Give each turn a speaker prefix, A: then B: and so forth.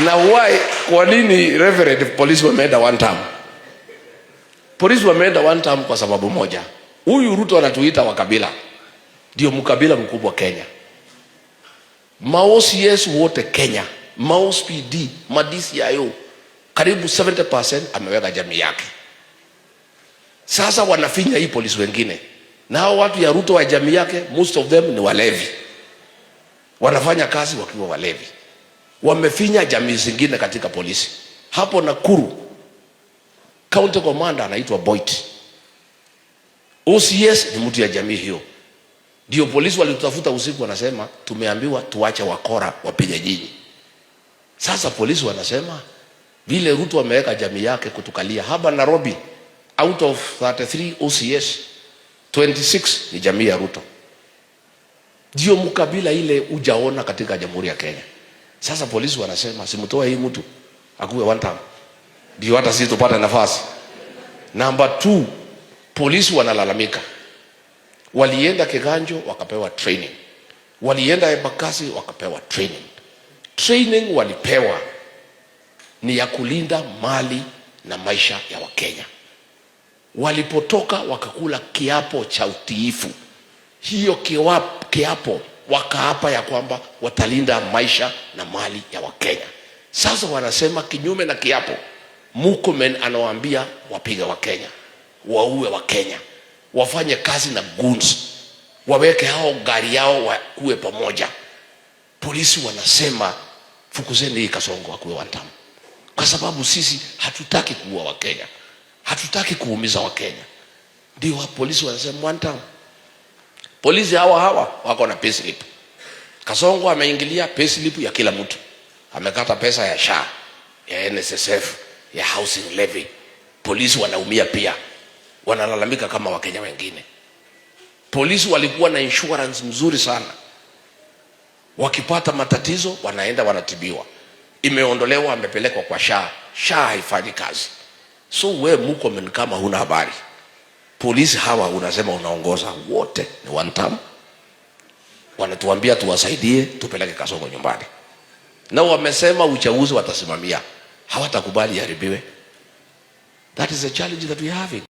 A: Na why, kwa nini reverend polisi wameenda one term? Polisi wameenda one term kwa sababu moja. Huyu Ruto anatuita wakabila. Ndio mkabila mkubwa Kenya. Ma-OCS wote Kenya, ma-OCPD, ma-DCIO, karibu 70% ameweka jamii yake. Sasa wanafinya hii polisi wengine. Na hao watu ya Ruto wa jamii yake, most of them ni walevi. Wanafanya kazi wakiwa walevi. Wamefinya jamii zingine katika polisi. Hapo Nakuru, county commander anaitwa Boit. OCS ni mtu ya jamii hiyo. Ndio polisi walitutafuta usiku wanasema tumeambiwa tuache wakora wapige jiji. Sasa polisi wanasema vile Ruto ameweka jamii yake kutukalia hapa Nairobi, out of 33 OCS 26 ni jamii ya Ruto. Ndio mkabila ile ujaona katika Jamhuri ya Kenya. Sasa polisi wanasema simtoe hii mtu akuwe one time. Ndio hata sisi tupate nafasi. Number 2, polisi wanalalamika. Walienda Kiganjo wakapewa training. Walienda Embakasi wakapewa training. Training walipewa ni ya kulinda mali na maisha ya Wakenya. Walipotoka wakakula kiapo cha utiifu. Hiyo kiapo wakaapa ya kwamba watalinda maisha na mali ya Wakenya. Sasa wanasema kinyume na kiapo, Murkomen anawaambia wapiga Wakenya, waue Wakenya, wafanye kazi na goons, waweke hao gari yao wakuwe pamoja. Polisi wanasema fukuzeni hii Kasongo akuwe one term. Kwa sababu sisi hatutaki kuua Wakenya, hatutaki kuumiza Wakenya. Ndio polisi wanasema one term. Polisi hawa wako na payslip. Kasongo ameingilia payslip ya kila mtu. Amekata pesa ya SHA, ya NSSF, ya housing levy. Polisi wanaumia pia. Wanalalamika kama Wakenya wengine. Polisi walikuwa na insurance mzuri sana. Wakipata matatizo wanaenda wanatibiwa. Imeondolewa, amepelekwa kwa SHA. SHA haifanyi kazi. So we Murkomen kama huna habari. Polisi hawa unasema unaongoza wote ni one term. Wanatuambia tuwasaidie tupeleke Kasongo nyumbani. Na wamesema uchaguzi watasimamia. Hawatakubali haribiwe. That is a challenge that we have.